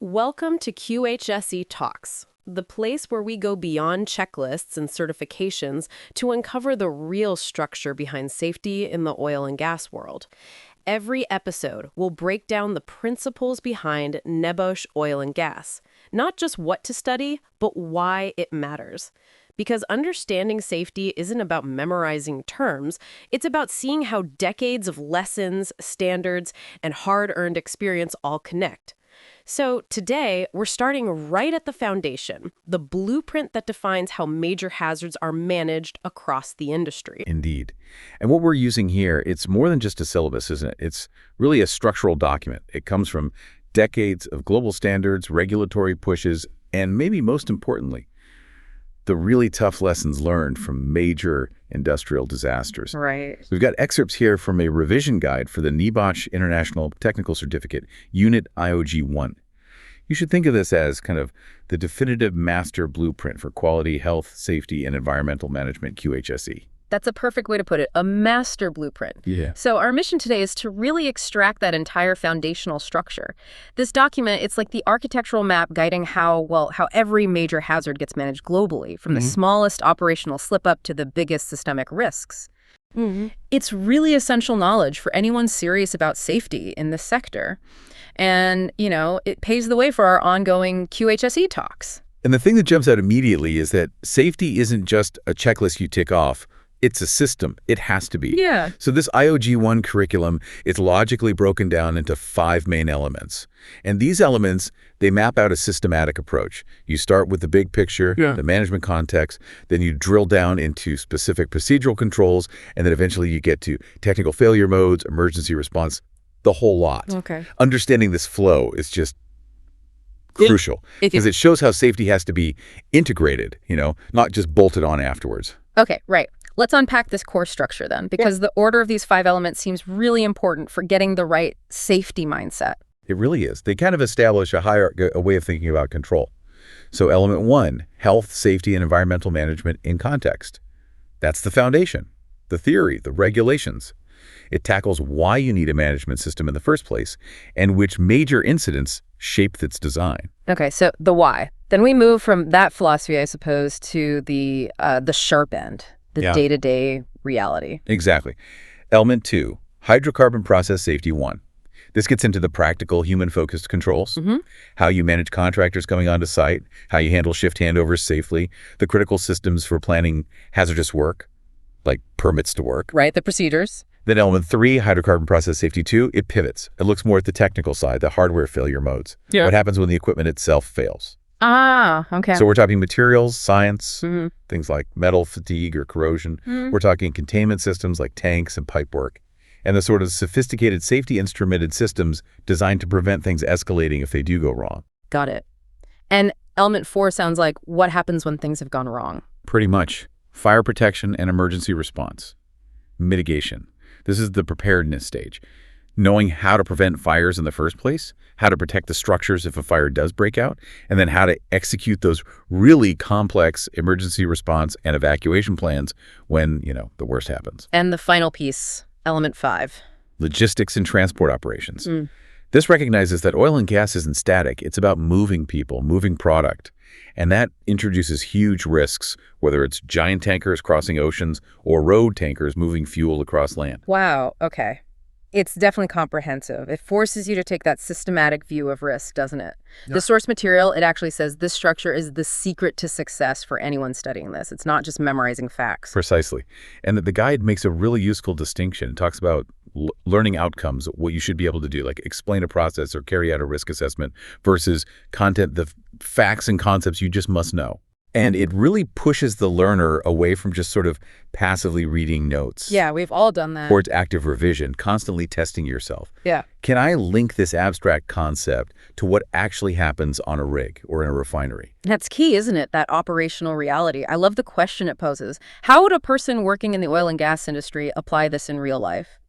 Welcome to QHSE Talks, the place where we go beyond checklists and certifications to uncover the real structure behind safety in the oil and gas world. Every episode will break down the principles behind NEBOSH Oil and Gas, not just what to study, but why it matters. Because understanding safety isn't about memorizing terms, it's about seeing how decades of lessons, standards, and hard-earned experience all connect. So today, we're starting right at the foundation, the blueprint that defines how major hazards are managed across the industry. Indeed. And what we're using here, it's more than just a syllabus, isn't it? It's really a structural document. It comes from decades of global standards, regulatory pushes, and maybe most importantly, the really tough lessons learned from major industrial disasters. Right. We've got excerpts here from a revision guide for the NEBOSH International Technical Certificate, Unit IOG-1. You should think of this as kind of the definitive master blueprint for quality, health, safety, and environmental management, QHSE. That's a perfect way to put it, a master blueprint. Yeah. So our mission today is to really extract that entire foundational structure. This document, it's like the architectural map guiding how every major hazard gets managed globally, from the smallest operational slip-up to the biggest systemic risks. It's really essential knowledge for anyone serious about safety in this sector. And, it paves the way for our ongoing QHSE talks. And the thing that jumps out immediately is that safety isn't just a checklist you tick off. It's a system. It has to be. Yeah. So this IOG-1 curriculum is logically broken down into 5 main elements. And these elements, they map out a systematic approach. You start with the big picture, the management context, then you drill down into specific procedural controls, and then eventually you get to technical failure modes, emergency response, the whole lot. Okay. Understanding this flow is just crucial because it shows how safety has to be integrated, not just bolted on afterwards. Okay, right. Let's unpack this core structure then, because the order of these 5 elements seems really important for getting the right safety mindset. It really is. They kind of establish a way of thinking about control. So element 1, health, safety, and environmental management in context. That's the foundation, the theory, the regulations. It tackles why you need a management system in the first place and which major incidents shape its design. Okay, so the why. Then we move from that philosophy, I suppose, to the sharp end. The day-to-day reality. Exactly. Element 2, hydrocarbon process safety 1. This gets into the practical human-focused controls, how you manage contractors coming onto site, how you handle shift handovers safely, the critical systems for planning hazardous work, like permits to work. Right, the procedures. Then element 3, hydrocarbon process safety 2, it pivots. It looks more at the technical side, the hardware failure modes. Yeah. What happens when the equipment itself fails? Ah, okay. So we're talking materials, science, things like metal fatigue or corrosion. We're talking containment systems like tanks and pipework, and the sort of sophisticated safety instrumented systems designed to prevent things escalating if they do go wrong. Got it. And element 4 sounds like what happens when things have gone wrong. Pretty much. Fire protection and emergency response. Mitigation. This is the preparedness stage. Knowing how to prevent fires in the first place, how to protect the structures if a fire does break out, and then how to execute those really complex emergency response and evacuation plans when, the worst happens. And the final piece, element 5. Logistics and transport operations. This recognizes that oil and gas isn't static. It's about moving people, moving product. And that introduces huge risks, whether it's giant tankers crossing oceans or road tankers moving fuel across land. Wow, okay. It's definitely comprehensive. It forces you to take that systematic view of risk, doesn't it? Yeah. The source material, it actually says this structure is the secret to success for anyone studying this. It's not just memorizing facts. Precisely. And the guide makes a really useful distinction. It talks about learning outcomes, what you should be able to do, like explain a process or carry out a risk assessment versus content, the facts and concepts you just must know. And it really pushes the learner away from just sort of passively reading notes. Yeah, we've all done that. Towards active revision, constantly testing yourself. Yeah. Can I link this abstract concept to what actually happens on a rig or in a refinery? That's key, isn't it? That operational reality. I love the question it poses. How would a person working in the oil and gas industry apply this in real life?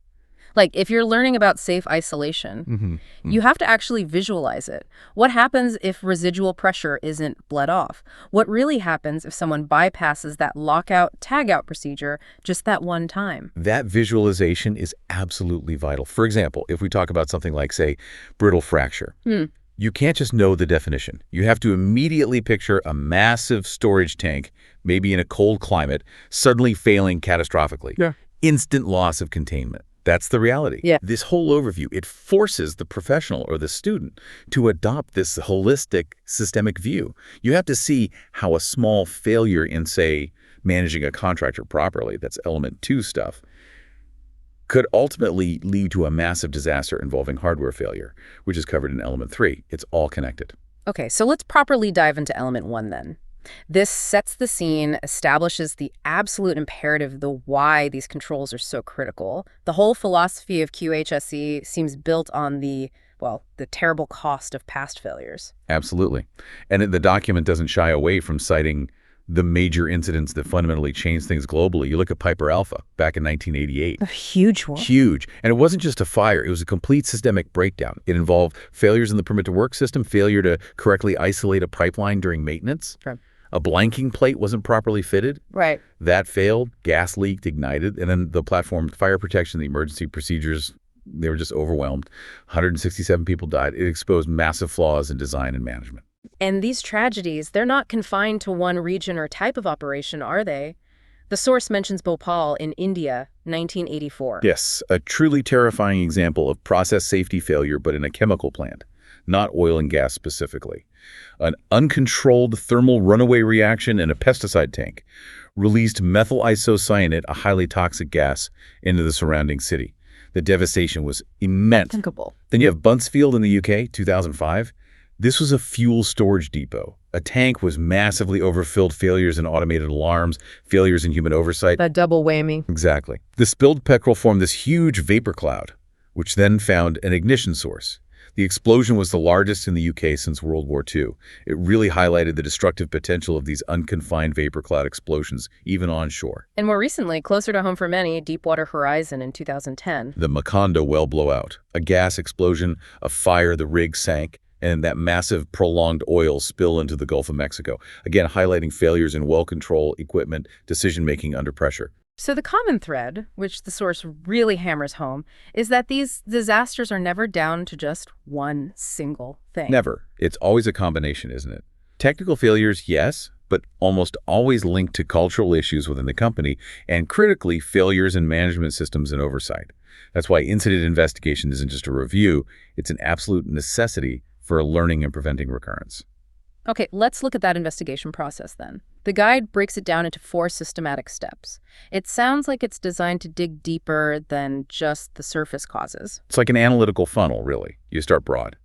Like, if you're learning about safe isolation, you have to actually visualize it. What happens if residual pressure isn't bled off? What really happens if someone bypasses that lockout, tagout procedure just that one time? That visualization is absolutely vital. For example, if we talk about something like, say, brittle fracture, You can't just know the definition. You have to immediately picture a massive storage tank, maybe in a cold climate, suddenly failing catastrophically. Yeah. Instant loss of containment. That's the reality. Yeah. This whole overview, it forces the professional or the student to adopt this holistic systemic view. You have to see how a small failure in, say, managing a contractor properly, that's element 2 stuff, could ultimately lead to a massive disaster involving hardware failure, which is covered in element 3. It's all connected. Okay, so let's properly dive into element 1 then. This sets the scene, establishes the absolute imperative, the why these controls are so critical. The whole philosophy of QHSE seems built on the terrible cost of past failures. Absolutely. And the document doesn't shy away from citing the major incidents that fundamentally changed things globally. You look at Piper Alpha back in 1988. A huge one. Huge. And it wasn't just a fire. It was a complete systemic breakdown. It involved failures in the permit-to-work system, failure to correctly isolate a pipeline during maintenance. Right. A blanking plate wasn't properly fitted. Right. That failed. Gas leaked, ignited. And then the platform fire protection, the emergency procedures, they were just overwhelmed. 167 people died. It exposed massive flaws in design and management. And these tragedies, they're not confined to one region or type of operation, are they? The source mentions Bhopal in India, 1984. Yes, a truly terrifying example of process safety failure, but in a chemical plant, not oil and gas specifically. An uncontrolled thermal runaway reaction in a pesticide tank released methyl isocyanate, a highly toxic gas, into the surrounding city. The devastation was immense. Thinkable. Then you have Buncefield in the UK, 2005. This was a fuel storage depot. A tank was massively overfilled, failures in automated alarms, failures in human oversight. That double whammy. Exactly. The spilled petrol formed this huge vapor cloud, which then found an ignition source. The explosion was the largest in the UK since World War II. It really highlighted the destructive potential of these unconfined vapor cloud explosions, even onshore. And more recently, closer to home for many, Deepwater Horizon in 2010. The Macondo well blowout. A gas explosion, a fire, the rig sank, and that massive prolonged oil spill into the Gulf of Mexico. Again, highlighting failures in well control, equipment, decision-making under pressure. So the common thread, which the source really hammers home, is that these disasters are never down to just one single thing. Never. It's always a combination, isn't it? Technical failures, yes, but almost always linked to cultural issues within the company, and critically, failures in management systems and oversight. That's why incident investigation isn't just a review, it's an absolute necessity for learning and preventing recurrence. Okay, let's look at that investigation process then. The guide breaks it down into 4 systematic steps. It sounds like it's designed to dig deeper than just the surface causes. It's like an analytical funnel, really. You start broad.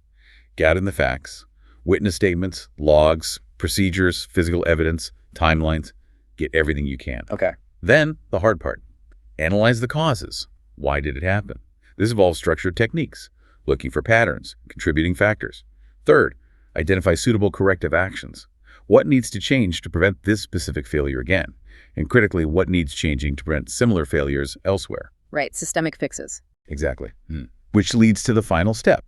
Gather the facts, witness statements, logs, procedures, physical evidence, timelines. Get everything you can. Okay. Then, the hard part. Analyze the causes. Why did it happen? This involves structured techniques, looking for patterns, contributing factors. Third, identify suitable corrective actions. What needs to change to prevent this specific failure again? And critically, what needs changing to prevent similar failures elsewhere? Right, systemic fixes. Exactly. Which leads to the final step.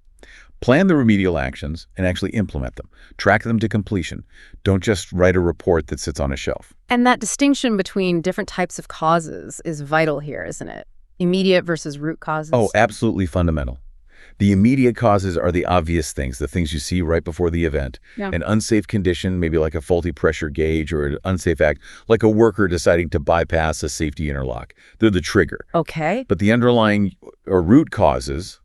Plan the remedial actions and actually implement them. Track them to completion. Don't just write a report that sits on a shelf. And that distinction between different types of causes is vital here, isn't it? Immediate versus root causes. Oh, absolutely fundamental. The immediate causes are the obvious things, the things you see right before the event. Yeah. An unsafe condition, maybe like a faulty pressure gauge, or an unsafe act, like a worker deciding to bypass a safety interlock. They're the trigger. Okay. But the underlying or root causes,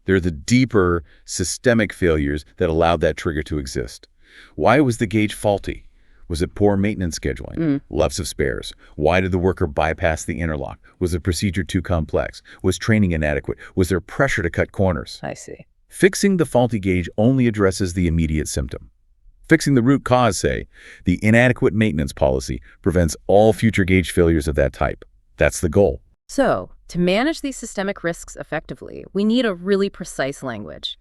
they're the deeper systemic failures that allowed that trigger to exist. Why was the gauge faulty? Was it poor maintenance scheduling? Lots of spares? Why did the worker bypass the interlock? Was the procedure too complex? Was training inadequate? Was there pressure to cut corners? I see. Fixing the faulty gauge only addresses the immediate symptom. Fixing the root cause, say, the inadequate maintenance policy, prevents all future gauge failures of that type. That's the goal. So, to manage these systemic risks effectively, we need a really precise language.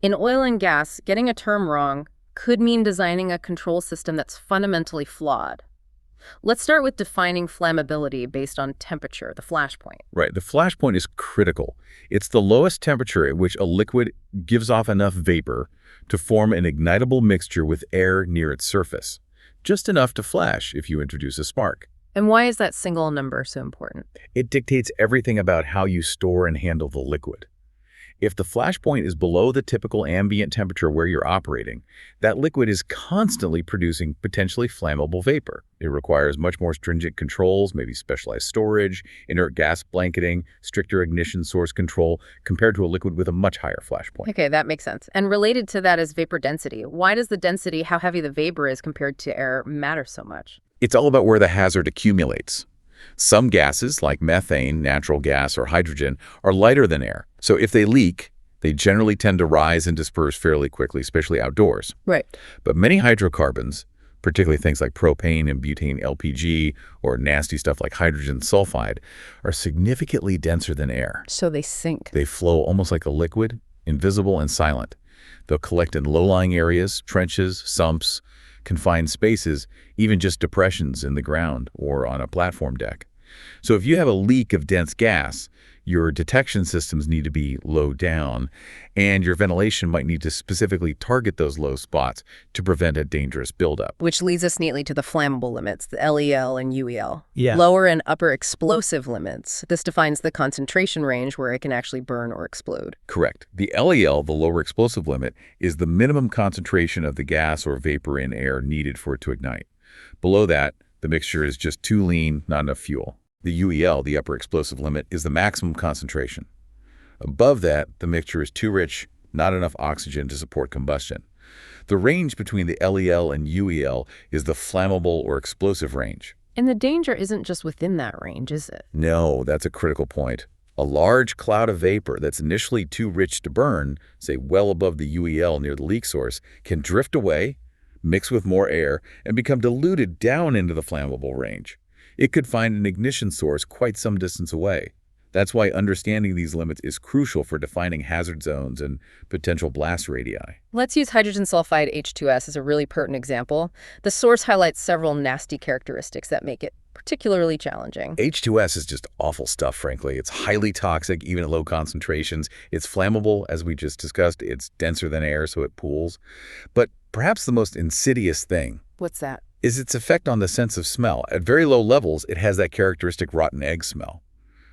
In oil and gas, getting a term wrong could mean designing a control system that's fundamentally flawed. Let's start with defining flammability based on temperature, the flash point. Right. The flash point is critical. It's the lowest temperature at which a liquid gives off enough vapor to form an ignitable mixture with air near its surface. Just enough to flash if you introduce a spark. And why is that single number so important? It dictates everything about how you store and handle the liquid. If the flash point is below the typical ambient temperature where you're operating, that liquid is constantly producing potentially flammable vapor. It requires much more stringent controls, maybe specialized storage, inert gas blanketing, stricter ignition source control, compared to a liquid with a much higher flash point. Okay, that makes sense. And related to that is vapor density. Why does the density, how heavy the vapor is compared to air, matter so much? It's all about where the hazard accumulates. Some gases, like methane, natural gas, or hydrogen, are lighter than air. So if they leak, they generally tend to rise and disperse fairly quickly, especially outdoors. Right. But many hydrocarbons, particularly things like propane and butane LPG, or nasty stuff like hydrogen sulfide, are significantly denser than air. So they sink. They flow almost like a liquid, invisible and silent. They'll collect in low-lying areas, trenches, sumps, confined spaces, even just depressions in the ground or on a platform deck. So if you have a leak of dense gas, your detection systems need to be low down, and your ventilation might need to specifically target those low spots to prevent a dangerous buildup. Which leads us neatly to the flammable limits, the LEL and UEL. Yeah. Lower and upper explosive limits. This defines the concentration range where it can actually burn or explode. Correct. The LEL, the lower explosive limit, is the minimum concentration of the gas or vapor in air needed for it to ignite. Below that, the mixture is just too lean, not enough fuel. The UEL, the upper explosive limit, is the maximum concentration. Above that, the mixture is too rich, not enough oxygen to support combustion. The range between the LEL and UEL is the flammable or explosive range. And the danger isn't just within that range, is it? No, that's a critical point. A large cloud of vapor that's initially too rich to burn, say well above the UEL near the leak source, can drift away, mix with more air, and become diluted down into the flammable range. It could find an ignition source quite some distance away. That's why understanding these limits is crucial for defining hazard zones and potential blast radii. Let's use hydrogen sulfide H2S as a really pertinent example. The source highlights several nasty characteristics that make it particularly challenging. H2S is just awful stuff, frankly. It's highly toxic, even at low concentrations. It's flammable, as we just discussed. It's denser than air, so it pools. But perhaps the most insidious thing What's that? is its effect on the sense of smell. At very low levels, it has that characteristic rotten egg smell.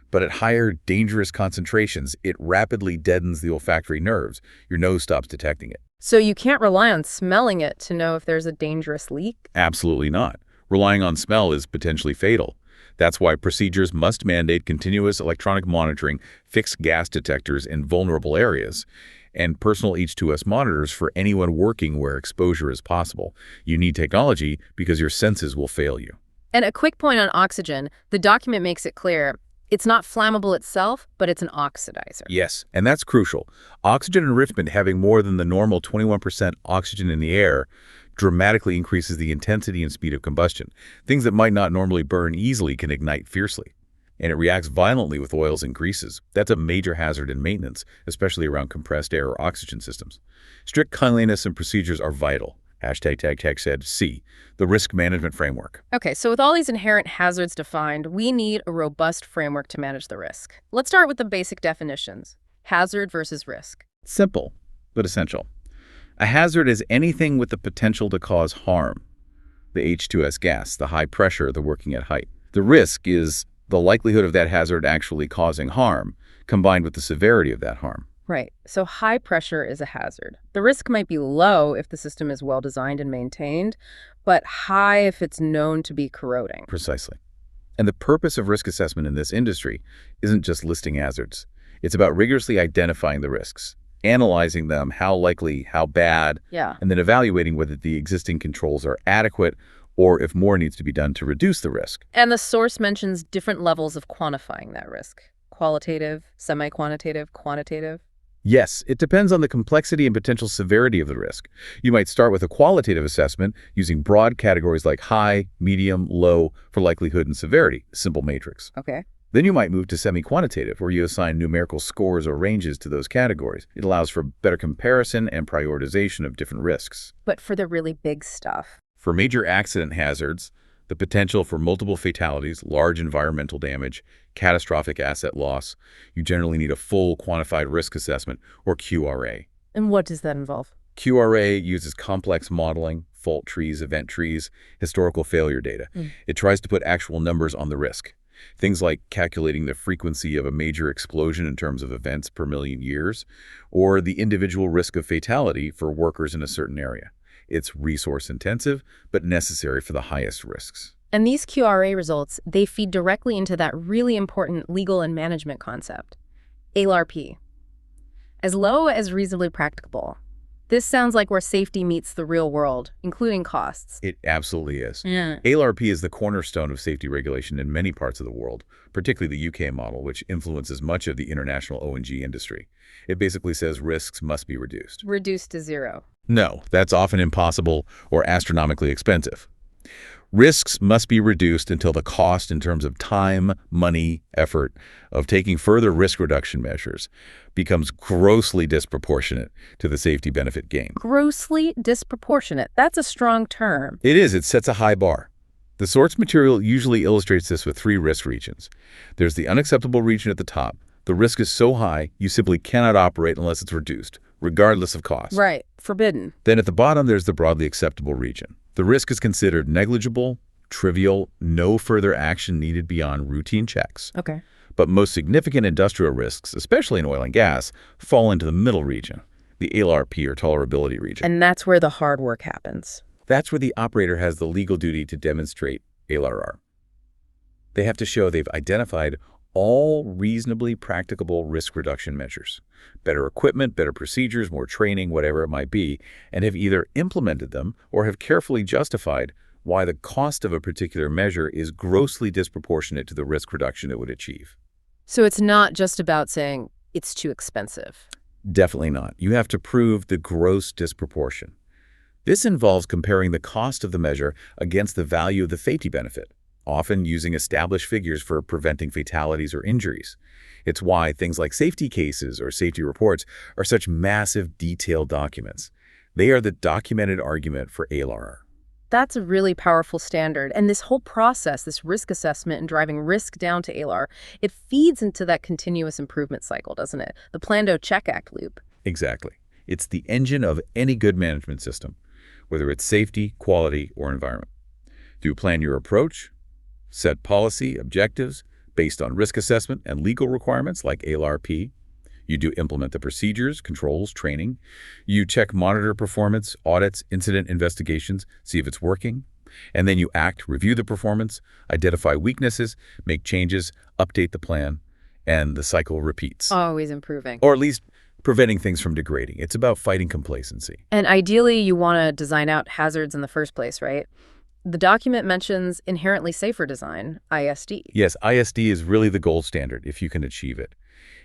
But at higher, dangerous concentrations, it rapidly deadens the olfactory nerves. Your nose stops detecting it. So you can't rely on smelling it to know if there's a dangerous leak? Absolutely not. Relying on smell is potentially fatal. That's why procedures must mandate continuous electronic monitoring, fixed gas detectors in vulnerable areas, and personal H2S monitors for anyone working where exposure is possible. You need technology because your senses will fail you. And a quick point on oxygen. The document makes it clear it's not flammable itself, but it's an oxidizer. Yes, and that's crucial. Oxygen enrichment having more than the normal 21% oxygen in the air dramatically increases the intensity and speed of combustion. Things that might not normally burn easily can ignite fiercely. And it reacts violently with oils and greases. That's a major hazard in maintenance, especially around compressed air or oxygen systems. Strict cleanliness and procedures are vital. #tech said C, the risk management framework. Okay, so with all these inherent hazards defined, we need a robust framework to manage the risk. Let's start with the basic definitions. Hazard versus risk. Simple, but essential. A hazard is anything with the potential to cause harm. The H2S gas, the high pressure, the working at height. The risk is the likelihood of that hazard actually causing harm, combined with the severity of that harm. Right, so high pressure is a hazard. The risk might be low if the system is well designed and maintained, but high if it's known to be corroding. Precisely. And the purpose of risk assessment in this industry isn't just listing hazards. It's about rigorously identifying the risks, analyzing them, how likely, how bad, and then evaluating whether the existing controls are adequate or if more needs to be done to reduce the risk. And the source mentions different levels of quantifying that risk. Qualitative, semi-quantitative, quantitative. Yes, it depends on the complexity and potential severity of the risk. You might start with a qualitative assessment using broad categories like high, medium, low for likelihood and severity, simple matrix. Okay. Then you might move to semi-quantitative, where you assign numerical scores or ranges to those categories. It allows for better comparison and prioritization of different risks. But for the really big stuff. For major accident hazards, the potential for multiple fatalities, large environmental damage, catastrophic asset loss, you generally need a full quantified risk assessment, or QRA. And what does that involve? QRA uses complex modeling, fault trees, event trees, historical failure data. It tries to put actual numbers on the risk. Things like calculating the frequency of a major explosion in terms of events per million years, or the individual risk of fatality for workers in a certain area. It's resource-intensive, but necessary for the highest risks. And these QRA results, they feed directly into that really important legal and management concept, ALARP. As low as reasonably practicable. This sounds like where safety meets the real world, including costs. It absolutely is. Yeah. ALARP is the cornerstone of safety regulation in many parts of the world, particularly the UK model, which influences much of the international O&G industry. It basically says risks must be reduced. Reduced to zero. No, that's often impossible or astronomically expensive. Risks must be reduced until the cost in terms of time, money, effort of taking further risk reduction measures becomes grossly disproportionate to the safety benefit gain. Grossly disproportionate. That's a strong term. It is. It sets a high bar. The source material usually illustrates this with 3 risk regions. There's the unacceptable region at the top. The risk is so high, you simply cannot operate unless it's reduced, regardless of cost. Right. Forbidden. Then at the bottom, there's the broadly acceptable region. The risk is considered negligible, trivial, no further action needed beyond routine checks. Okay. But most significant industrial risks, especially in oil and gas, fall into the middle region, the ALARP or tolerability region. And that's where the hard work happens. That's where the operator has the legal duty to demonstrate ALRR. They have to show they've identified all reasonably practicable risk reduction measures, better equipment, better procedures, more training, whatever it might be, and have either implemented them or have carefully justified why the cost of a particular measure is grossly disproportionate to the risk reduction it would achieve. So it's not just about saying it's too expensive. Definitely not. You have to prove the gross disproportion. This involves comparing the cost of the measure against the value of the safety benefit, often using established figures for preventing fatalities or injuries. It's why things like safety cases or safety reports are such massive, detailed documents. They are the documented argument for ALRR. That's a really powerful standard. And this whole process, this risk assessment and driving risk down to ALR, it feeds into that continuous improvement cycle, doesn't it? The plan-do-check-act loop. Exactly. It's the engine of any good management system, whether it's safety, quality, or environment. Do you plan your approach? Set policy objectives based on risk assessment and legal requirements like ALRP. You do implement the procedures, controls, training. You check, monitor performance, audits, incident investigations, see if it's working. And then you act, review the performance, identify weaknesses, make changes, update the plan, and the cycle repeats. Always improving. Or at least preventing things from degrading. It's about fighting complacency. And ideally, you want to design out hazards in the first place, right? The document mentions inherently safer design, ISD. Yes, ISD is really the gold standard if you can achieve it.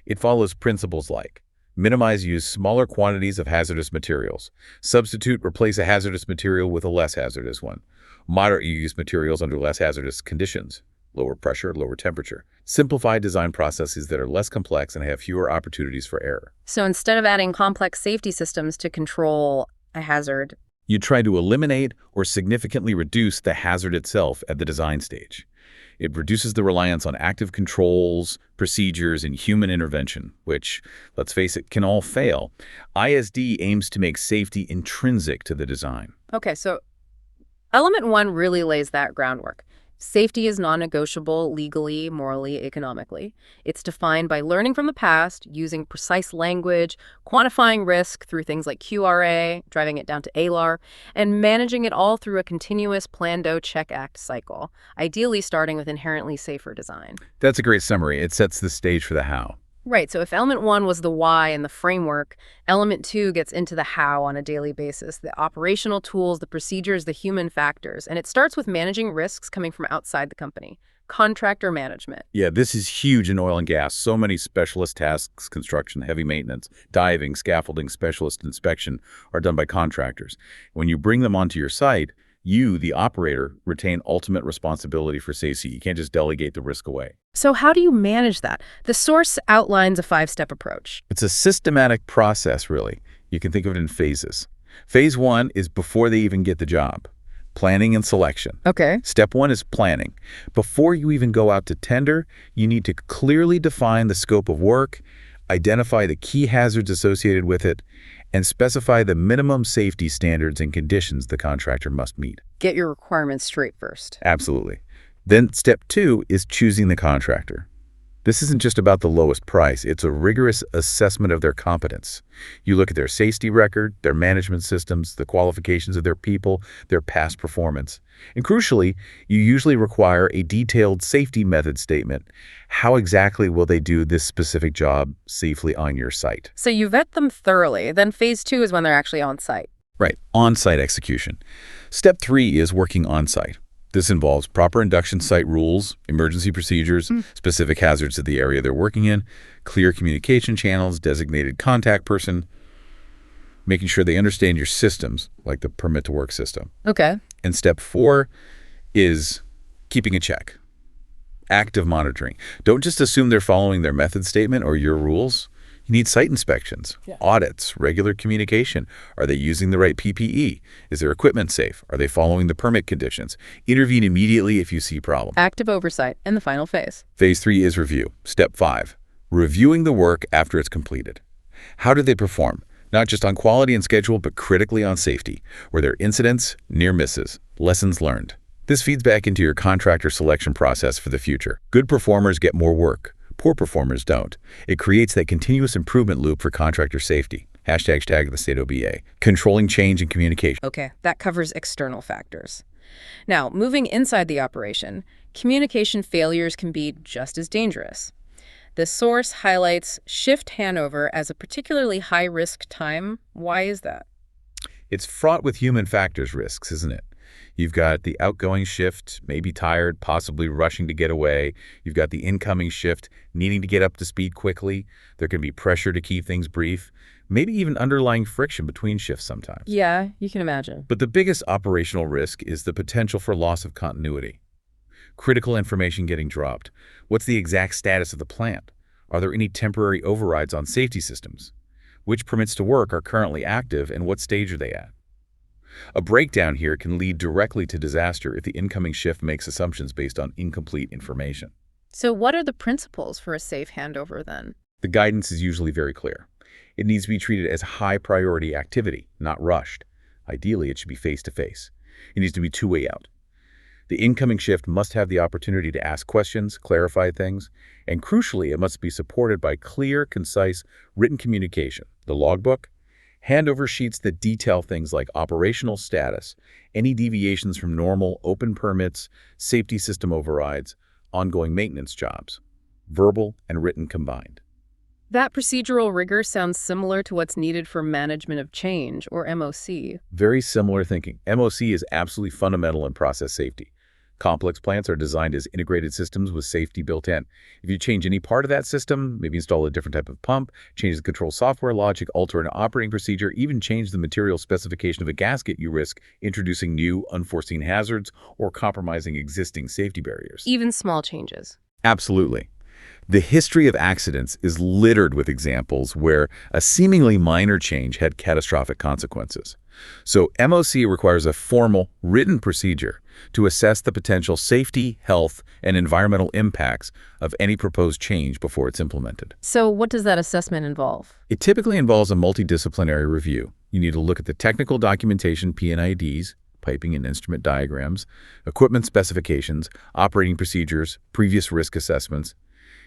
It follows principles like minimize use smaller quantities of hazardous materials, substitute, replace a hazardous material with a less hazardous one, moderate use materials under less hazardous conditions, lower pressure, lower temperature, simplify design processes that are less complex and have fewer opportunities for error. So instead of adding complex safety systems to control a hazard, You try to eliminate or significantly reduce the hazard itself at the design stage. It reduces the reliance on active controls, procedures, and human intervention, which, let's face it, can all fail. ISD aims to make safety intrinsic to the design. Okay, so element 1 really lays that groundwork. Safety is non-negotiable legally, morally, economically. It's defined by learning from the past, using precise language, quantifying risk through things like QRA, driving it down to ALAR, and managing it all through a continuous plan-do-check-act cycle, ideally starting with inherently safer design. That's a great summary. It sets the stage for the how. Right, so if element 1 was the why and the framework, element 2 gets into the how on a daily basis, the operational tools, the procedures, the human factors, and it starts with managing risks coming from outside the company, contractor management. Yeah, this is huge in oil and gas. So many specialist tasks, construction, heavy maintenance, diving, scaffolding, specialist inspection are done by contractors. When you bring them onto your site, you, the operator, retain ultimate responsibility for safety. You can't just delegate the risk away. So how do you manage that? The source outlines a 5-step approach. It's a systematic process, really. You can think of it in phases. Phase 1 is before they even get the job. Planning and selection. Okay. Step 1 is planning. Before you even go out to tender, you need to clearly define the scope of work, identify the key hazards associated with it, and specify the minimum safety standards and conditions the contractor must meet. Get your requirements straight first. Absolutely. Then step 2 is choosing the contractor. This isn't just about the lowest price. It's a rigorous assessment of their competence. You look at their safety record, their management systems, the qualifications of their people, their past performance. And crucially, you usually require a detailed safety method statement. How exactly will they do this specific job safely on your site? So you vet them thoroughly. Then phase 2 is when they're actually on site. Right, on-site execution. Step 3 is working on-site. This involves proper induction site rules, emergency procedures, specific hazards of the area they're working in, clear communication channels, designated contact person, making sure they understand your systems, like the permit to work system. Okay. And step 4 is keeping a check. Active monitoring. Don't just assume they're following their method statement or your rules. You need site inspections, audits, regular communication. Are they using the right PPE? Is their equipment safe? Are they following the permit conditions? Intervene immediately if you see problems. Active oversight in the final phase. Phase 3 is review. Step 5, reviewing the work after it's completed. How did they perform? Not just on quality and schedule, but critically on safety. Were there incidents, near misses, lessons learned? This feeds back into your contractor selection process for the future. Good performers get more work. Poor performers don't. It creates that continuous improvement loop for contractor safety. #tag the state OBA. Controlling change and communication. Okay, that covers external factors. Now, moving inside the operation, communication failures can be just as dangerous. The source highlights shift handover as a particularly high-risk time. Why is that? It's fraught with human factors risks, isn't it? You've got the outgoing shift, maybe tired, possibly rushing to get away. You've got the incoming shift, needing to get up to speed quickly. There can be pressure to keep things brief, maybe even underlying friction between shifts sometimes. Yeah, you can imagine. But the biggest operational risk is the potential for loss of continuity. Critical information getting dropped. What's the exact status of the plant? Are there any temporary overrides on safety systems? Which permits to work are currently active and what stage are they at? A breakdown here can lead directly to disaster if the incoming shift makes assumptions based on incomplete information. So what are the principles for a safe handover then? The guidance is usually very clear. It needs to be treated as high-priority activity, not rushed. Ideally, it should be face-to-face. It needs to be two-way out. The incoming shift must have the opportunity to ask questions, clarify things, and crucially, it must be supported by clear, concise, written communication. The logbook, handover sheets that detail things like operational status, any deviations from normal open permits, safety system overrides, ongoing maintenance jobs, verbal and written combined. That procedural rigor sounds similar to what's needed for management of change, or MOC. Very similar thinking. MOC is absolutely fundamental in process safety. Complex plants are designed as integrated systems with safety built in. If you change any part of that system, maybe install a different type of pump, change the control software logic, alter an operating procedure, even change the material specification of a gasket, you risk introducing new unforeseen hazards or compromising existing safety barriers. Even small changes. Absolutely. The history of accidents is littered with examples where a seemingly minor change had catastrophic consequences. So MOC requires a formal, written procedure to assess the potential safety, health, and environmental impacts of any proposed change before it's implemented. So what does that assessment involve? It typically involves a multidisciplinary review. You need to look at the technical documentation, P&IDs, piping and instrument diagrams, equipment specifications, operating procedures, previous risk assessments.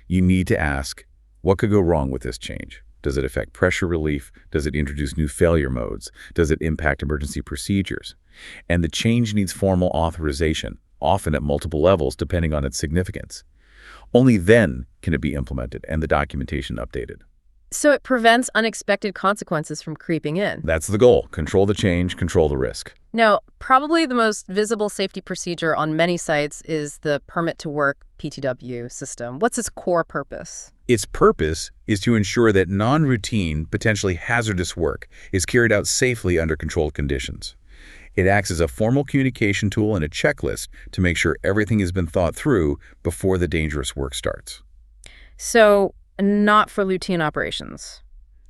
You need to ask, what could go wrong with this change? Does it affect pressure relief? Does it introduce new failure modes? Does it impact emergency procedures? And the change needs formal authorization, often at multiple levels depending on its significance. Only then can it be implemented and the documentation updated. So it prevents unexpected consequences from creeping in. That's the goal. Control the change, control the risk. Now, probably the most visible safety procedure on many sites is the permit to work PTW system. What's its core purpose? Its purpose is to ensure that non-routine, potentially hazardous work is carried out safely under controlled conditions. It acts as a formal communication tool and a checklist to make sure everything has been thought through before the dangerous work starts. So, not for routine operations.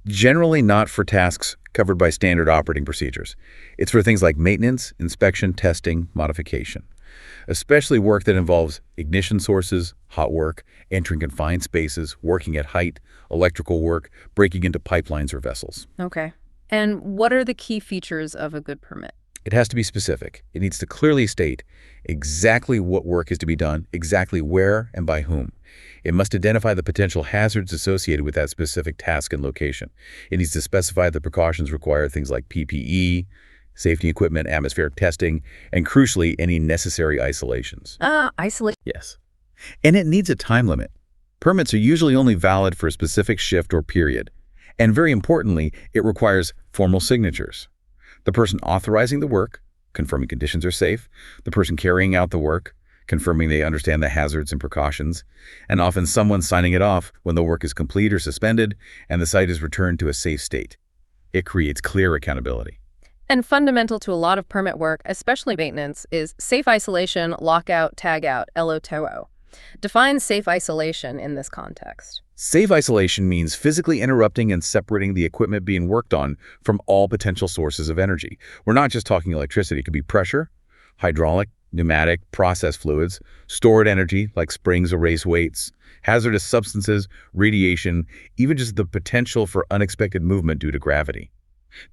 Generally not for tasks covered by standard operating procedures. It's for things like maintenance, inspection, testing, modification. Especially work that involves ignition sources, hot work, entering confined spaces, working at height, electrical work, breaking into pipelines or vessels. Okay. And what are the key features of a good permit? It has to be specific. It needs to clearly state exactly what work is to be done, exactly where and by whom. It must identify the potential hazards associated with that specific task and location. It needs to specify the precautions required, things like PPE, safety equipment, atmospheric testing, and crucially, any necessary isolations. Isolation. Yes. And it needs a time limit. Permits are usually only valid for a specific shift or period. And very importantly, it requires formal signatures. The person authorizing the work, confirming conditions are safe, the person carrying out the work, confirming they understand the hazards and precautions, and often someone signing it off when the work is complete or suspended and the site is returned to a safe state. It creates clear accountability. And fundamental to a lot of permit work, especially maintenance, is safe isolation, lockout, tagout, LOTO. Define safe isolation in this context. Safe isolation means physically interrupting and separating the equipment being worked on from all potential sources of energy. We're not just talking electricity. It could be pressure, hydraulic, pneumatic, process fluids, stored energy like springs or race weights, hazardous substances, radiation, even just the potential for unexpected movement due to gravity.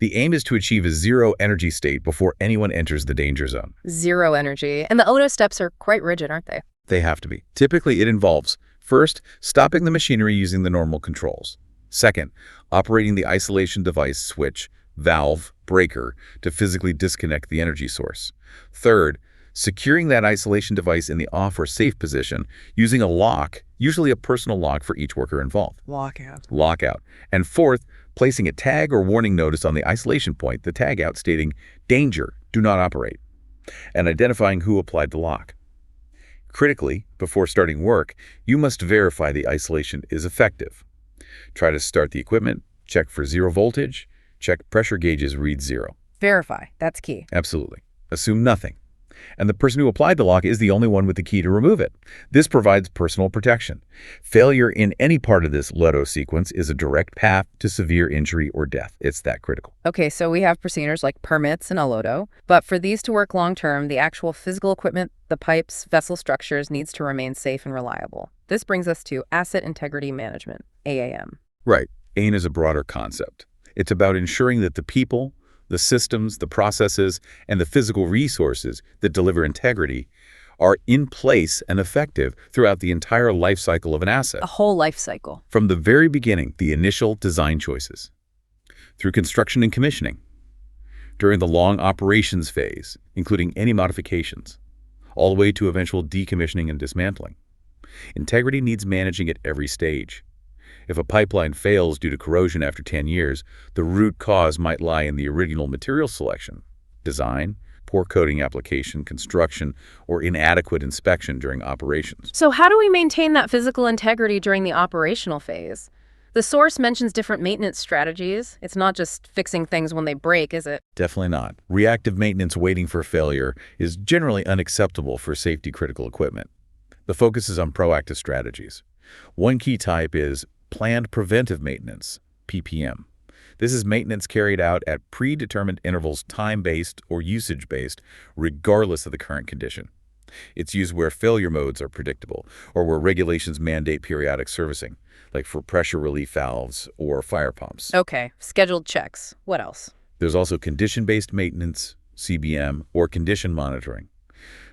The aim is to achieve a zero energy state before anyone enters the danger zone. Zero energy. And the OTO steps are quite rigid, aren't they? They have to be. Typically, it involves, first, stopping the machinery using the normal controls. Second, operating the isolation device switch, valve, breaker to physically disconnect the energy source. Third, securing that isolation device in the off or safe position using a lock, usually a personal lock for each worker involved. Lockout. And fourth, placing a tag or warning notice on the isolation point, the tag out stating, "Danger, do not operate," and identifying who applied the lock. Critically, before starting work, you must verify the isolation is effective. Try to start the equipment, check for zero voltage, check pressure gauges read zero. Verify. That's key. Absolutely. Assume nothing. And the person who applied the lock is the only one with the key to remove it. This provides personal protection. Failure in any part of this LOTO sequence is a direct path to severe injury or death. It's that critical. Okay, so we have procedures like permits and a LOTO, but for these to work long-term, the actual physical equipment, the pipes, vessel structures needs to remain safe and reliable. This brings us to Asset Integrity Management, AAM. Right. AIM is a broader concept. It's about ensuring that the people, the systems, the processes, and the physical resources that deliver integrity are in place and effective throughout the entire life cycle of an asset. A whole life cycle. From the very beginning, the initial design choices, through construction and commissioning, during the long operations phase, including any modifications, all the way to eventual decommissioning and dismantling. Integrity needs managing at every stage. If a pipeline fails due to corrosion after 10 years, the root cause might lie in the original material selection, design, poor coating application, construction, or inadequate inspection during operations. So how do we maintain that physical integrity during the operational phase? The source mentions different maintenance strategies. It's not just fixing things when they break, is it? Definitely not. Reactive maintenance waiting for failure is generally unacceptable for safety-critical equipment. The focus is on proactive strategies. One key type is planned preventive maintenance, PPM. This is maintenance carried out at predetermined intervals, time-based or usage-based, regardless of the current condition. It's used where failure modes are predictable or where regulations mandate periodic servicing, like for pressure relief valves or fire pumps. Okay, scheduled checks. What else? There's also condition-based maintenance, CBM, or condition monitoring.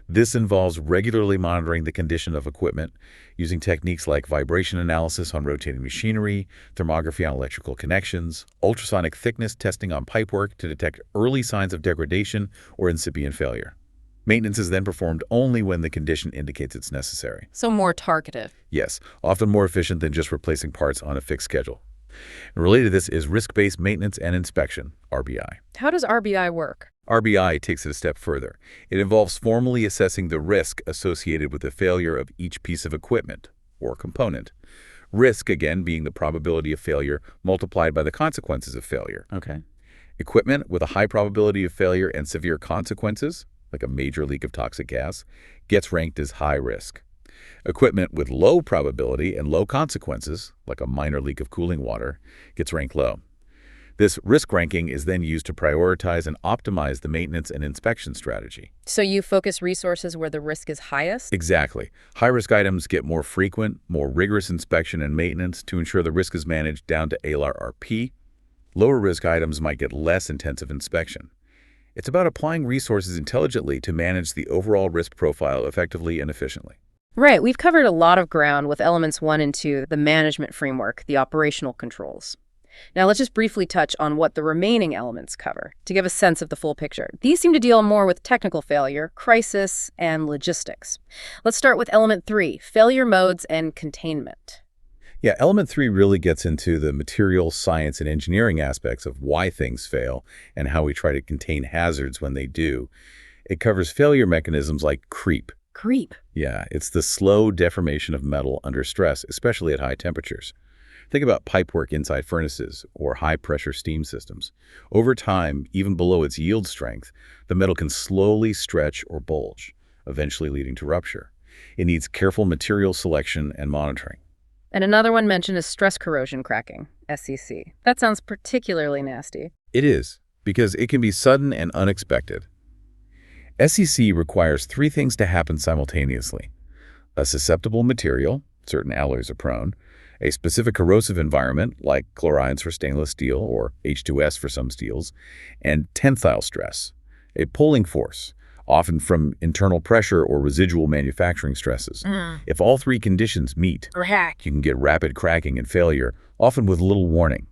This involves regularly monitoring the condition of equipment using techniques like vibration analysis on rotating machinery, thermography on electrical connections, ultrasonic thickness testing on pipework to detect early signs of degradation or incipient failure. Maintenance is then performed only when the condition indicates it's necessary. So more targeted. Yes, often more efficient than just replacing parts on a fixed schedule. And related to this is risk-based maintenance and inspection, RBI. How does RBI work? RBI takes it a step further. It involves formally assessing the risk associated with the failure of each piece of equipment or component. Risk, again, being the probability of failure multiplied by the consequences of failure. Okay. Equipment with a high probability of failure and severe consequences, like a major leak of toxic gas, gets ranked as high risk. Equipment with low probability and low consequences, like a minor leak of cooling water, gets ranked low. This risk ranking is then used to prioritize and optimize the maintenance and inspection strategy. So you focus resources where the risk is highest? Exactly. High-risk items get more frequent, more rigorous inspection and maintenance to ensure the risk is managed down to ALAR-RP. Lower-risk items might get less intensive inspection. It's about applying resources intelligently to manage the overall risk profile effectively and efficiently. Right, we've covered a lot of ground with elements 1 and 2, the management framework, the operational controls. Now let's just briefly touch on what the remaining elements cover to give a sense of the full picture. These seem to deal more with technical failure, crisis, and logistics. Let's start with element 3, failure modes and containment. Yeah, element 3 really gets into the material science and engineering aspects of why things fail and how we try to contain hazards when they do. It covers failure mechanisms like creep. Creep. Yeah, it's the slow deformation of metal under stress, especially at high temperatures. Think about pipework inside furnaces or high-pressure steam systems. Over time, even below its yield strength, the metal can slowly stretch or bulge, eventually leading to rupture. It needs careful material selection and monitoring. And another one mentioned is stress corrosion cracking, SCC. That sounds particularly nasty. It is, because it can be sudden and unexpected. SCC requires 3 things to happen simultaneously: a susceptible material, certain alloys are prone, a specific corrosive environment, like chlorides for stainless steel or H2S for some steels, and tensile stress, a pulling force, often from internal pressure or residual manufacturing stresses. If all 3 conditions meet, you can get rapid cracking and failure, often with little warning.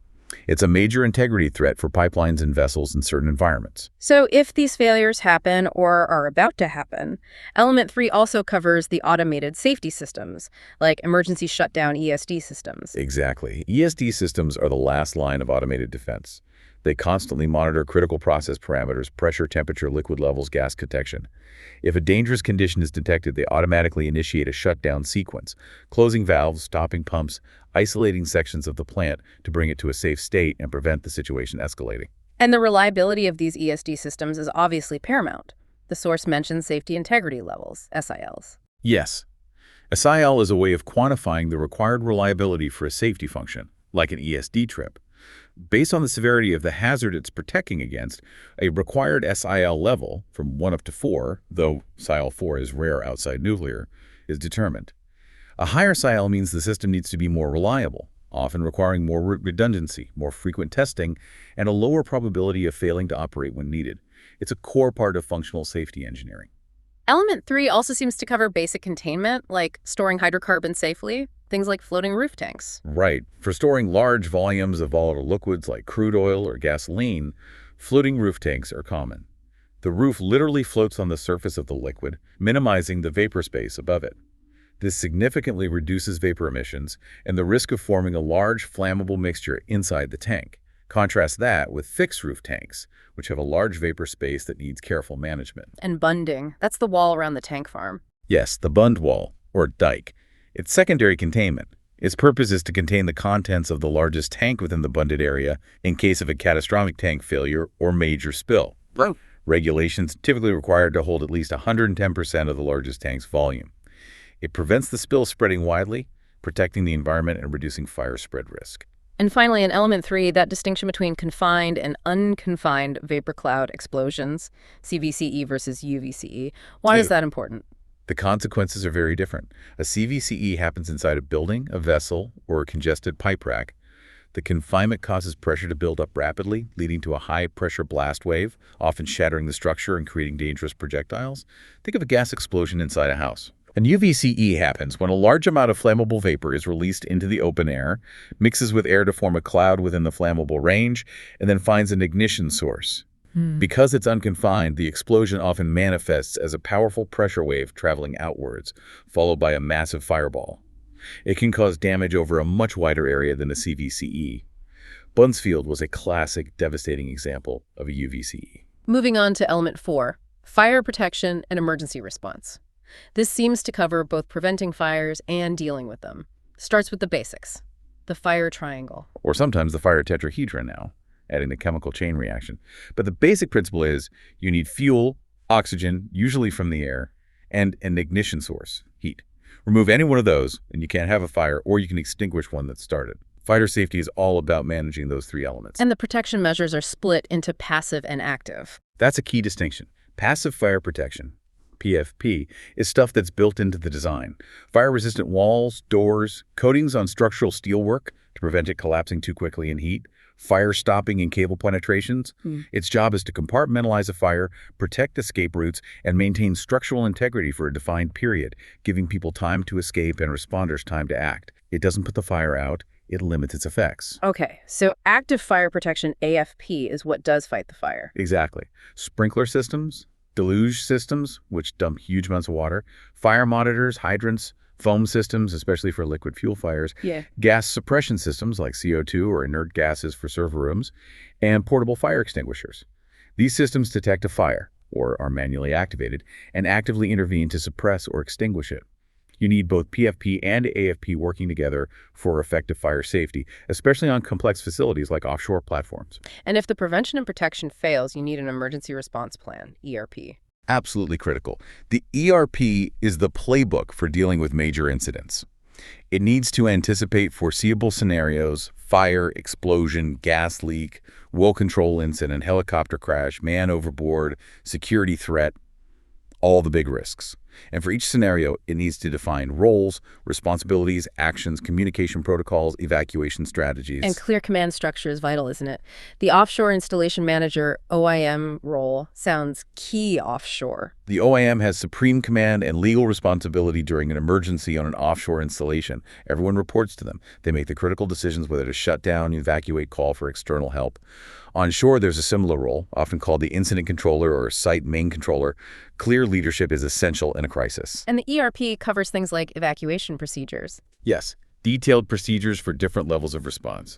It's a major integrity threat for pipelines and vessels in certain environments. So if these failures happen or are about to happen, element 3 also covers the automated safety systems, like emergency shutdown ESD systems. Exactly. ESD systems are the last line of automated defense. They constantly monitor critical process parameters, pressure, temperature, liquid levels, gas detection. If a dangerous condition is detected, they automatically initiate a shutdown sequence, closing valves, stopping pumps, isolating sections of the plant to bring it to a safe state and prevent the situation escalating. And the reliability of these ESD systems is obviously paramount. The source mentions safety integrity levels, SILs. Yes. A SIL is a way of quantifying the required reliability for a safety function, like an ESD trip. Based on the severity of the hazard it's protecting against, a required SIL level, from 1 up to 4, though SIL 4 is rare outside nuclear, is determined. A higher SIL means the system needs to be more reliable, often requiring more redundancy, more frequent testing, and a lower probability of failing to operate when needed. It's a core part of functional safety engineering. Element 3 also seems to cover basic containment, like storing hydrocarbons safely, things like floating roof tanks. Right. For storing large volumes of volatile liquids like crude oil or gasoline, floating roof tanks are common. The roof literally floats on the surface of the liquid, minimizing the vapor space above it. This significantly reduces vapor emissions and the risk of forming a large flammable mixture inside the tank. Contrast that with fixed roof tanks, which have a large vapor space that needs careful management. And bunding. That's the wall around the tank farm. Yes, the bund wall, or dike. It's secondary containment. Its purpose is to contain the contents of the largest tank within the bunded area in case of a catastrophic tank failure or major spill. Regulations typically required to hold at least 110% of the largest tank's volume. It prevents the spill spreading widely, protecting the environment and reducing fire spread risk. And finally, in element 3, that distinction between confined and unconfined vapor cloud explosions, CVCE versus UVCE. Why is that important? The consequences are very different. A CVCE happens inside a building, a vessel, or a congested pipe rack. The confinement causes pressure to build up rapidly, leading to a high-pressure blast wave, often shattering the structure and creating dangerous projectiles. Think of a gas explosion inside a house. An UVCE happens when a large amount of flammable vapor is released into the open air, mixes with air to form a cloud within the flammable range, and then finds an ignition source. Because it's unconfined, the explosion often manifests as a powerful pressure wave traveling outwards, followed by a massive fireball. It can cause damage over a much wider area than a CVCE. Buncefield was a classic, devastating example of a UVCE. Moving on to element 4, fire protection and emergency response. This seems to cover both preventing fires and dealing with them. Starts with the basics, the fire triangle. Or sometimes the fire tetrahedron now, adding the chemical chain reaction. But the basic principle is you need fuel, oxygen, usually from the air, and an ignition source, heat. Remove any one of those, and you can't have a fire, or you can extinguish one that started. Fighter safety is all about managing those 3 elements. And the protection measures are split into passive and active. That's a key distinction. Passive fire protection, PFP, is stuff that's built into the design. Fire-resistant walls, doors, coatings on structural steelwork to prevent it collapsing too quickly in heat, fire stopping and cable penetrations. Its job is to compartmentalize a fire, protect escape routes, and maintain structural integrity for a defined period, giving people time to escape and responders time to act. It doesn't put the fire out, it limits its effects. Okay, so active fire protection, AFP, is what does fight the fire. Exactly. Sprinkler systems, deluge systems, which dump huge amounts of water, fire monitors, hydrants, foam systems, especially for liquid fuel fires, gas suppression systems like CO2 or inert gases for server rooms, and portable fire extinguishers. These systems detect a fire, or are manually activated, and actively intervene to suppress or extinguish it. You need both PFP and AFP working together for effective fire safety, especially on complex facilities like offshore platforms. And if the prevention and protection fails, you need an emergency response plan, ERP. Absolutely critical. The ERP is the playbook for dealing with major incidents. It needs to anticipate foreseeable scenarios: fire, explosion, gas leak, well control incident, helicopter crash, man overboard, security threat, all the big risks. And for each scenario, it needs to define roles, responsibilities, actions, communication protocols, evacuation strategies. And clear command structure is vital, isn't it? The Offshore Installation Manager, OIM, role sounds key offshore. The OIM has supreme command and legal responsibility during an emergency on an offshore installation. Everyone reports to them. They make the critical decisions whether to shut down, evacuate, call for external help. On shore, there's a similar role, often called the incident controller or site main controller. Clear leadership is essential in a crisis. And the ERP covers things like evacuation procedures. Yes, detailed procedures for different levels of response.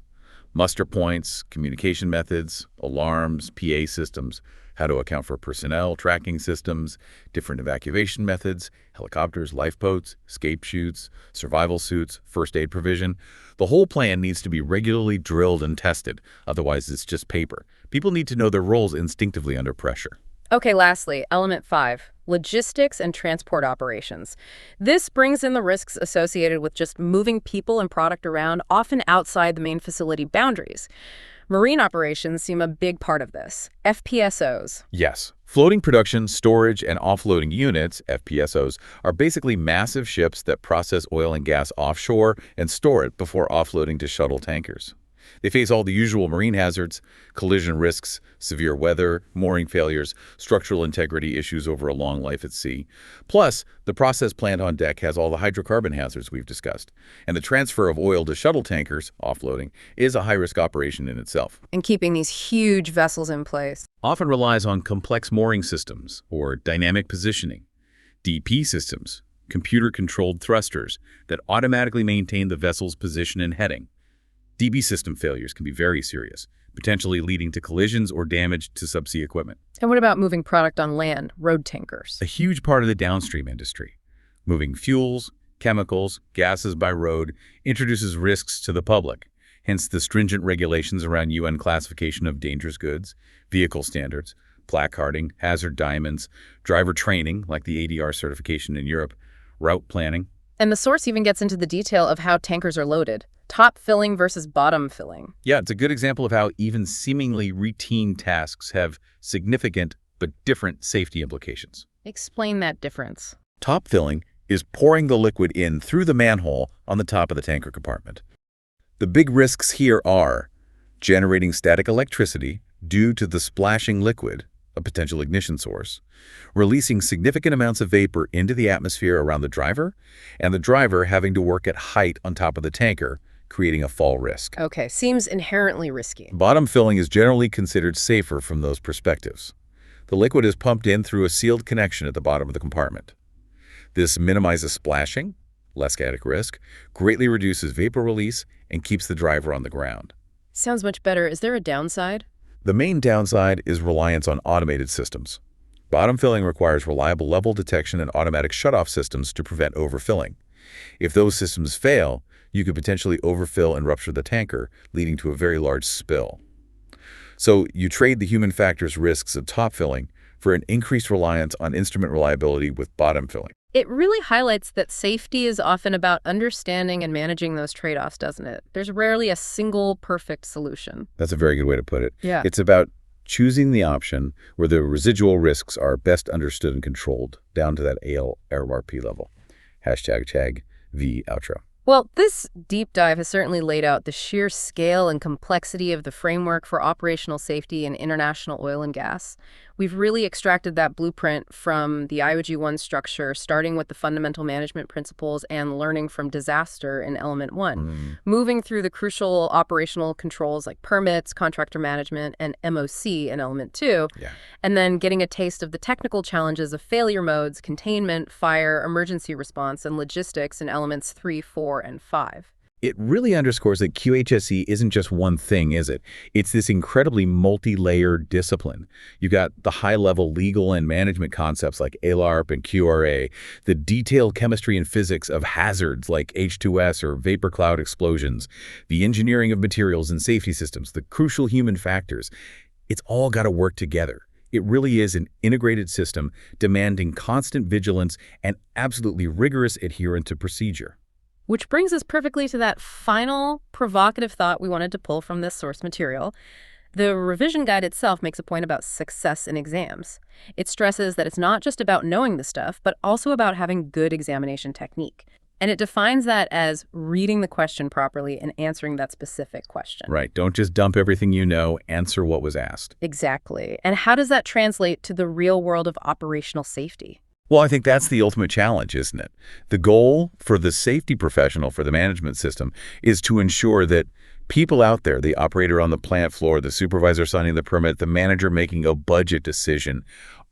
Muster points, communication methods, alarms, PA systems, how to account for personnel, tracking systems, different evacuation methods, helicopters, lifeboats, escape chutes, survival suits, first aid provision. The whole plan needs to be regularly drilled and tested, otherwise it's just paper. People need to know their roles instinctively under pressure. Okay, lastly, element 5, logistics and transport operations. This brings in the risks associated with just moving people and product around, often outside the main facility boundaries. Marine operations seem a big part of this. FPSOs. Yes. Floating production, storage, and offloading units, FPSOs, are basically massive ships that process oil and gas offshore and store it before offloading to shuttle tankers. They face all the usual marine hazards: collision risks, severe weather, mooring failures, structural integrity issues over a long life at sea. Plus, the process plant on deck has all the hydrocarbon hazards we've discussed. And the transfer of oil to shuttle tankers, offloading, is a high-risk operation in itself. And keeping these huge vessels in place Often relies on complex mooring systems or dynamic positioning, DP systems, computer-controlled thrusters that automatically maintain the vessel's position and heading. DB system failures can be very serious, potentially leading to collisions or damage to subsea equipment. And what about moving product on land, road tankers? A huge part of the downstream industry. Moving fuels, chemicals, gases by road introduces risks to the public, hence the stringent regulations around UN classification of dangerous goods, vehicle standards, placarding, hazard diamonds, driver training, like the ADR certification in Europe, route planning. And the source even gets into the detail of how tankers are loaded. Top filling versus bottom filling. Yeah, it's a good example of how even seemingly routine tasks have significant but different safety implications. Explain that difference. Top filling is pouring the liquid in through the manhole on the top of the tanker compartment. The big risks here are generating static electricity due to the splashing liquid, a potential ignition source, releasing significant amounts of vapor into the atmosphere around the driver, and the driver having to work at height on top of the tanker, creating a fall risk. Okay, seems inherently risky. Bottom filling is generally considered safer from those perspectives. The liquid is pumped in through a sealed connection at the bottom of the compartment. This minimizes splashing, less static risk, greatly reduces vapor release, and keeps the driver on the ground. Sounds much better. Is there a downside? The main downside is reliance on automated systems. Bottom filling requires reliable level detection and automatic shutoff systems to prevent overfilling. If those systems fail, you could potentially overfill and rupture the tanker, leading to a very large spill. So you trade the human factors risks of top filling for an increased reliance on instrument reliability with bottom filling. It really highlights that safety is often about understanding and managing those trade-offs, doesn't it? There's rarely a single perfect solution. That's a very good way to put it. Yeah. It's about choosing the option where the residual risks are best understood and controlled down to that ALRP level. #V outro. Well, this deep dive has certainly laid out the sheer scale and complexity of the framework for operational safety in international oil and gas. We've really extracted that blueprint from the IOG-1 structure, starting with the fundamental management principles and learning from disaster in Element 1, moving through the crucial operational controls like permits, contractor management, and MOC in Element 2, and then getting a taste of the technical challenges of failure modes, containment, fire, emergency response, and logistics in Elements 3, 4, and 5. It really underscores that QHSE isn't just one thing, is it? It's this incredibly multi-layered discipline. You've got the high-level legal and management concepts like ALARP and QRA, the detailed chemistry and physics of hazards like H2S or vapor cloud explosions, the engineering of materials and safety systems, the crucial human factors. It's all got to work together. It really is an integrated system demanding constant vigilance and absolutely rigorous adherence to procedure. Which brings us perfectly to that final provocative thought we wanted to pull from this source material. The revision guide itself makes a point about success in exams. It stresses that it's not just about knowing the stuff, but also about having good examination technique. And it defines that as reading the question properly and answering that specific question. Right. Don't just dump everything you know, answer what was asked. Exactly. And how does that translate to the real world of operational safety? Well, I think that's the ultimate challenge, isn't it? The goal for the safety professional, for the management system, is to ensure that people out there, the operator on the plant floor, the supervisor signing the permit, the manager making a budget decision,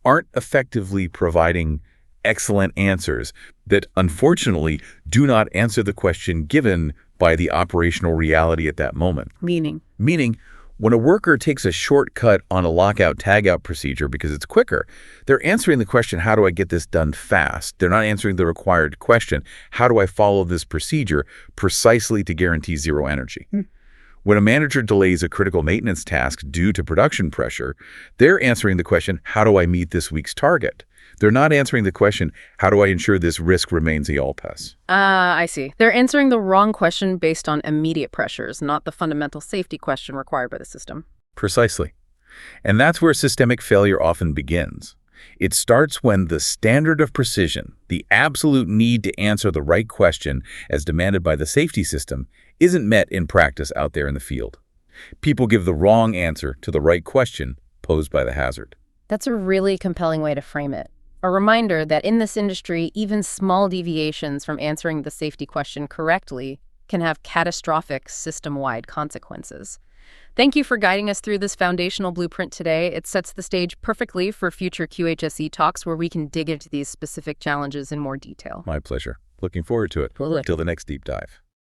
aren't effectively providing excellent answers that, unfortunately, do not answer the question given by the operational reality at that moment. Meaning, when a worker takes a shortcut on a lockout-tagout procedure because it's quicker, they're answering the question, how do I get this done fast? They're not answering the required question, how do I follow this procedure precisely to guarantee zero energy? When a manager delays a critical maintenance task due to production pressure, they're answering the question, how do I meet this week's target? They're not answering the question, how do I ensure this risk remains a all-pass? I see. They're answering the wrong question based on immediate pressures, not the fundamental safety question required by the system. Precisely. And that's where systemic failure often begins. It starts when the standard of precision, the absolute need to answer the right question as demanded by the safety system, isn't met in practice out there in the field. People give the wrong answer to the right question posed by the hazard. That's a really compelling way to frame it. A reminder that in this industry, even small deviations from answering the safety question correctly can have catastrophic system-wide consequences. Thank you for guiding us through this foundational blueprint today. It sets the stage perfectly for future QHSE talks where we can dig into these specific challenges in more detail. My pleasure. Looking forward to it. Till the next deep dive.